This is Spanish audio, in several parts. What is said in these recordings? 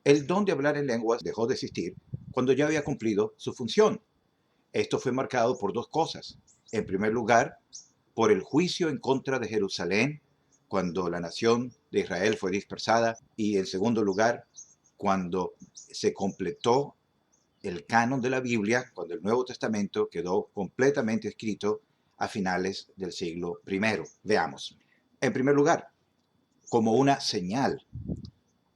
El don de hablar en lenguas dejó de existir cuando ya había cumplido su función. Esto fue marcado por dos cosas. En primer lugar, por el juicio en contra de Jerusalén, cuando la nación de Israel fue dispersada, y en segundo lugar, cuando se completó el canon de la Biblia, cuando el Nuevo Testamento quedó completamente escrito a finales del siglo I. Veamos. En primer lugar, como una señal.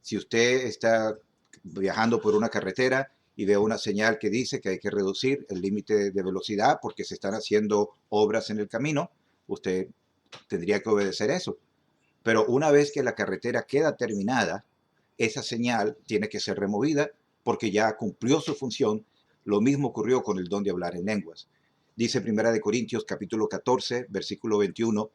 Si usted está viajando por una carretera y ve una señal que dice que hay que reducir el límite de velocidad porque se están haciendo obras en el camino, usted tendría que obedecer eso. Pero una vez que la carretera queda terminada, esa señal tiene que ser removida porque ya cumplió su función. Lo mismo ocurrió con el don de hablar en lenguas. Dice Primera de Corintios capítulo 14, versículo 21,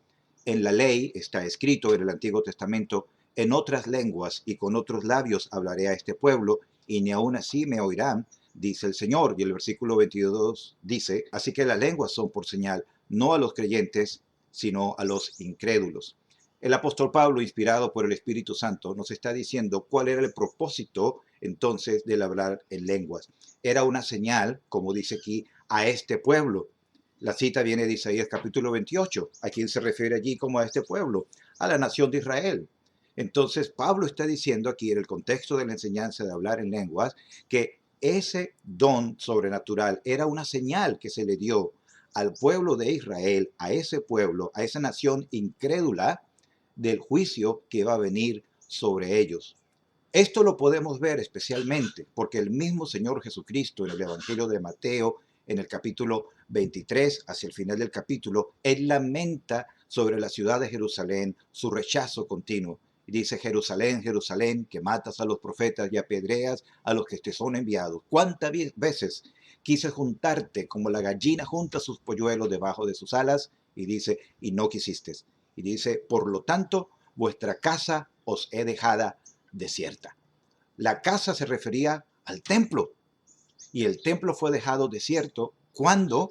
en la ley está escrito en el Antiguo Testamento, en otras lenguas y con otros labios hablaré a este pueblo, y ni aun así me oirán, dice el Señor. Y el versículo 22 dice, así que las lenguas son por señal, no a los creyentes, sino a los incrédulos. El apóstol Pablo, inspirado por el Espíritu Santo, nos está diciendo cuál era el propósito entonces del hablar en lenguas. Era una señal, como dice aquí, a este pueblo. La cita viene de Isaías capítulo 28. ¿A quién se refiere allí como a este pueblo? A la nación de Israel. Entonces Pablo está diciendo aquí en el contexto de la enseñanza de hablar en lenguas que ese don sobrenatural era una señal que se le dio al pueblo de Israel, a ese pueblo, a esa nación incrédula, del juicio que va a venir sobre ellos. Esto lo podemos ver especialmente porque el mismo Señor Jesucristo en el Evangelio de Mateo, en el capítulo 23, hacia el final del capítulo, él lamenta sobre la ciudad de Jerusalén, su rechazo continuo. Y dice, Jerusalén, Jerusalén, que matas a los profetas y apedreas a los que te son enviados. ¿Cuántas veces quise juntarte como la gallina junta sus polluelos debajo de sus alas? Y dice, y no quisiste. Y dice, por lo tanto, vuestra casa os he dejada desierta. La casa se refería al templo y el templo fue dejado desierto cuando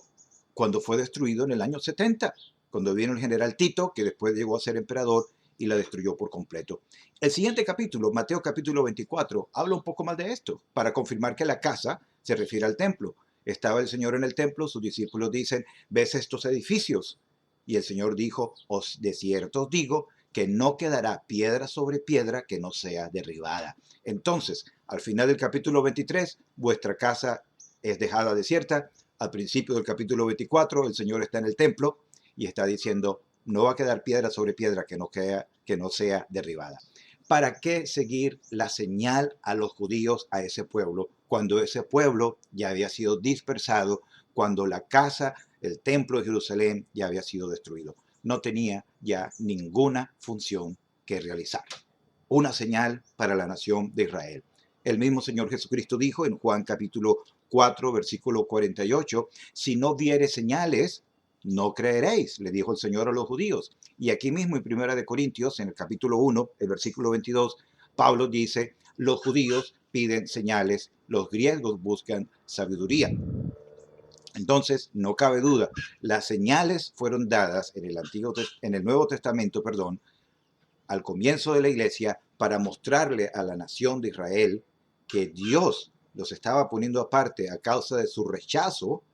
fue destruido en el año 70, cuando vino el general Tito, que después llegó a ser emperador y la destruyó por completo. El siguiente capítulo, Mateo capítulo 24, habla un poco más de esto, para confirmar que la casa se refiere al templo. Estaba el Señor en el templo, sus discípulos dicen, ¿ves estos edificios? Y el Señor dijo, os de cierto os digo que no quedará piedra sobre piedra que no sea derribada. Entonces, al final del capítulo 23, vuestra casa es dejada desierta. Al principio del capítulo 24, el Señor está en el templo y está diciendo, no va a quedar piedra sobre piedra que no sea derribada. ¿Para qué seguir la señal a los judíos, a ese pueblo, cuando ese pueblo ya había sido dispersado, cuando la casa, el templo de Jerusalén ya había sido destruido? No tenía ya ninguna función que realizar. Una señal para la nación de Israel. El mismo Señor Jesucristo dijo en Juan capítulo 4, versículo 48, si no viere señales, no creeréis, le dijo el Señor a los judíos. Y aquí mismo en Primera de Corintios, en el capítulo 1, el versículo 22, Pablo dice, los judíos piden señales, los griegos buscan sabiduría. Entonces, no cabe duda, las señales fueron dadas en el Nuevo Testamento, al comienzo de la iglesia para mostrarle a la nación de Israel que Dios los estaba poniendo aparte a causa de su rechazo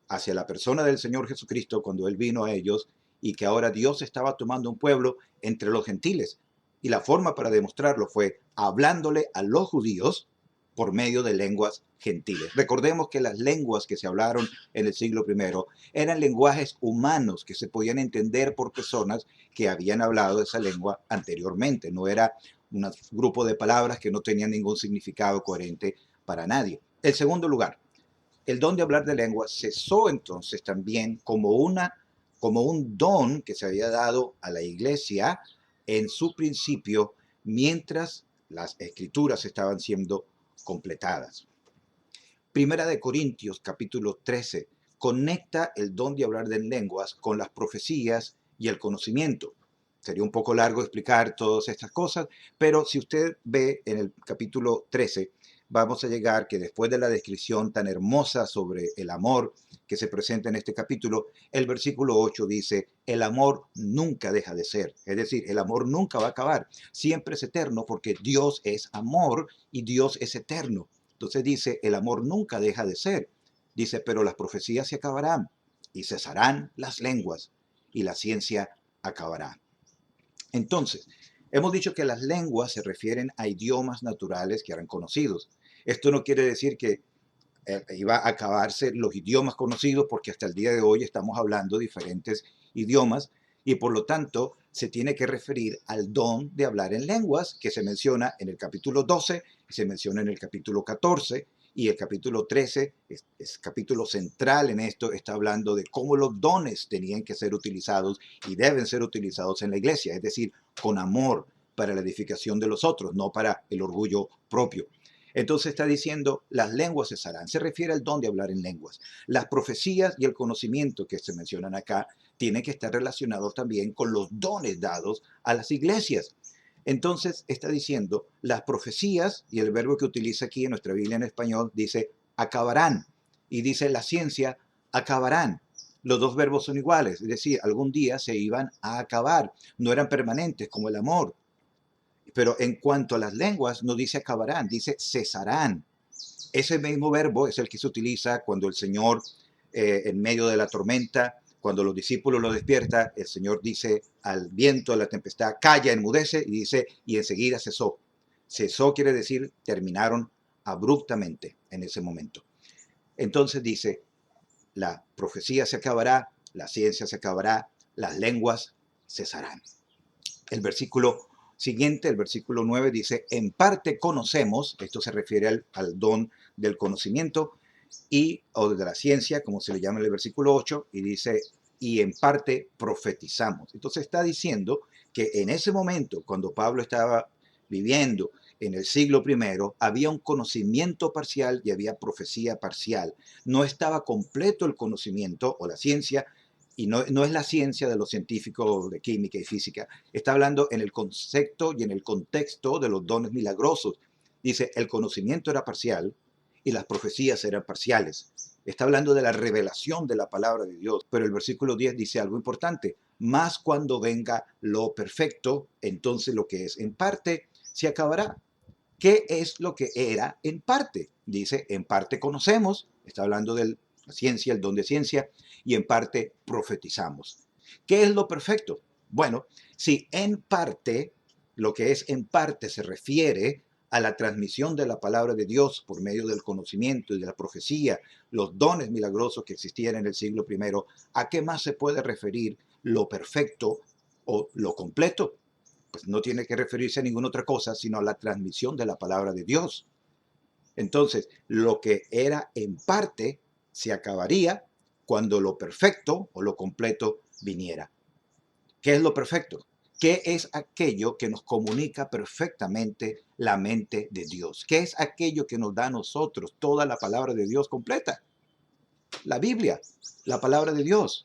hacia la persona del Señor Jesucristo cuando Él vino a ellos, y que ahora Dios estaba tomando un pueblo entre los gentiles. Y la forma para demostrarlo fue hablándole a los judíos por medio de lenguas gentiles. Recordemos que las lenguas que se hablaron en el siglo I eran lenguajes humanos que se podían entender por personas que habían hablado esa lengua anteriormente. No era un grupo de palabras que no tenían ningún significado coherente para nadie. En segundo lugar, el don de hablar de lenguas cesó entonces también como un don que se había dado a la iglesia en su principio mientras las escrituras estaban siendo completadas. Primera de Corintios capítulo 13 conecta el don de hablar de lenguas con las profecías y el conocimiento. Sería un poco largo explicar todas estas cosas, pero si usted ve en el capítulo 13, vamos a llegar que después de la descripción tan hermosa sobre el amor que se presenta en este capítulo, el versículo 8 dice, el amor nunca deja de ser. Es decir, el amor nunca va a acabar. Siempre es eterno porque Dios es amor y Dios es eterno. Entonces dice, el amor nunca deja de ser. Dice, pero las profecías se acabarán y cesarán las lenguas y la ciencia acabará. Entonces, hemos dicho que las lenguas se refieren a idiomas naturales que eran conocidos. Esto no quiere decir que iba a acabarse los idiomas conocidos, porque hasta el día de hoy estamos hablando diferentes idiomas y por lo tanto se tiene que referir al don de hablar en lenguas que se menciona en el capítulo 12 y se menciona en el capítulo 14 y el capítulo 13 es capítulo central en esto, está hablando de cómo los dones tenían que ser utilizados y deben ser utilizados en la iglesia, es decir, con amor para la edificación de los otros, no para el orgullo propio. Entonces está diciendo, las lenguas cesarán. Se refiere al don de hablar en lenguas. Las profecías y el conocimiento que se mencionan acá tienen que estar relacionados también con los dones dados a las iglesias. Entonces está diciendo, las profecías, y el verbo que utiliza aquí en nuestra Biblia en español dice acabarán, y dice la ciencia acabarán. Los dos verbos son iguales, es decir, algún día se iban a acabar, no eran permanentes como el amor. Pero en cuanto a las lenguas, no dice acabarán, dice cesarán. Ese mismo verbo es el que se utiliza cuando el Señor, en medio de la tormenta, cuando los discípulos lo despierta, el Señor dice al viento, a la tempestad, calla, enmudece, y dice, y enseguida cesó. Cesó quiere decir, terminaron abruptamente en ese momento. Entonces dice, la profecía se acabará, la ciencia se acabará, las lenguas cesarán. El versículo siguiente, el versículo 9, dice, en parte conocemos, esto se refiere al don del conocimiento o de la ciencia, como se le llama en el versículo 8, y dice, y en parte profetizamos. Entonces está diciendo que en ese momento, cuando Pablo estaba viviendo en el siglo primero, había un conocimiento parcial y había profecía parcial. No estaba completo el conocimiento o la ciencia, y no es la ciencia de los científicos de química y física, está hablando en el concepto y en el contexto de los dones milagrosos. Dice, el conocimiento era parcial y las profecías eran parciales. Está hablando de la revelación de la palabra de Dios, pero el versículo 10 dice algo importante, más cuando venga lo perfecto, entonces lo que es en parte se acabará. ¿Qué es lo que era en parte? Dice, en parte conocemos, está hablando de la ciencia, el don de ciencia, y en parte profetizamos. ¿Qué es lo perfecto? Bueno, si en parte, lo que es en parte se refiere a la transmisión de la palabra de Dios por medio del conocimiento y de la profecía, los dones milagrosos que existían en el siglo primero, ¿a qué más se puede referir lo perfecto o lo completo? Pues no tiene que referirse a ninguna otra cosa, sino a la transmisión de la palabra de Dios. Entonces, lo que era en parte se acabaría cuando lo perfecto o lo completo viniera. ¿Qué es lo perfecto? ¿Qué es aquello que nos comunica perfectamente la mente de Dios? ¿Qué es aquello que nos da a nosotros toda la palabra de Dios completa? La Biblia, la palabra de Dios.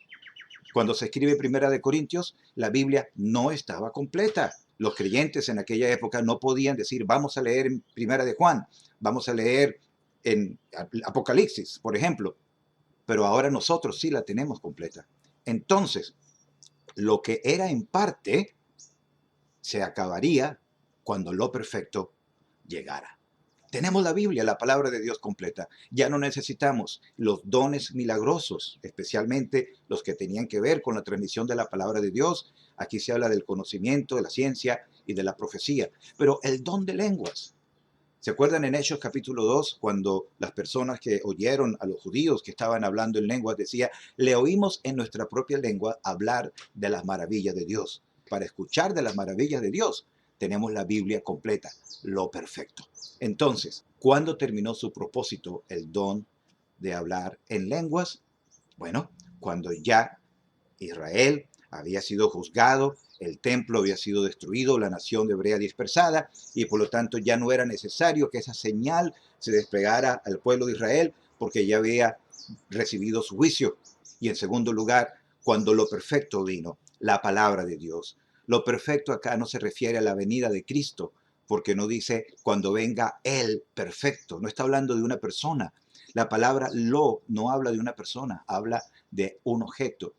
Cuando se escribe Primera de Corintios, la Biblia no estaba completa. Los creyentes en aquella época no podían decir, vamos a leer en Primera de Juan, vamos a leer en Apocalipsis, por ejemplo. Pero ahora nosotros sí la tenemos completa. Entonces, lo que era en parte se acabaría cuando lo perfecto llegara. Tenemos la Biblia, la palabra de Dios completa. Ya no necesitamos los dones milagrosos, especialmente los que tenían que ver con la transmisión de la palabra de Dios. Aquí se habla del conocimiento, de la ciencia y de la profecía. Pero el don de lenguas. ¿Se acuerdan en Hechos capítulo 2 cuando las personas que oyeron a los judíos que estaban hablando en lenguas decía, le oímos en nuestra propia lengua hablar de las maravillas de Dios? Para escuchar de las maravillas de Dios tenemos la Biblia completa, lo perfecto. Entonces, ¿cuándo terminó su propósito el don de hablar en lenguas? Bueno, cuando ya Israel había sido juzgado, el templo había sido destruido, la nación hebrea dispersada, y por lo tanto ya no era necesario que esa señal se desplegara al pueblo de Israel, porque ya había recibido su juicio. Y en segundo lugar, cuando lo perfecto vino, la palabra de Dios. Lo perfecto acá no se refiere a la venida de Cristo, porque no dice cuando venga el perfecto. No está hablando de una persona. La palabra lo no habla de una persona, habla de un objeto.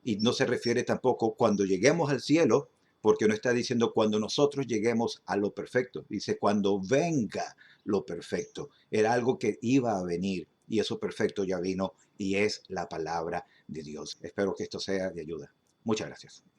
Y no se refiere tampoco cuando lleguemos al cielo, porque no está diciendo cuando nosotros lleguemos a lo perfecto. Dice cuando venga lo perfecto. Era algo que iba a venir y eso perfecto ya vino y es la palabra de Dios. Espero que esto sea de ayuda. Muchas gracias.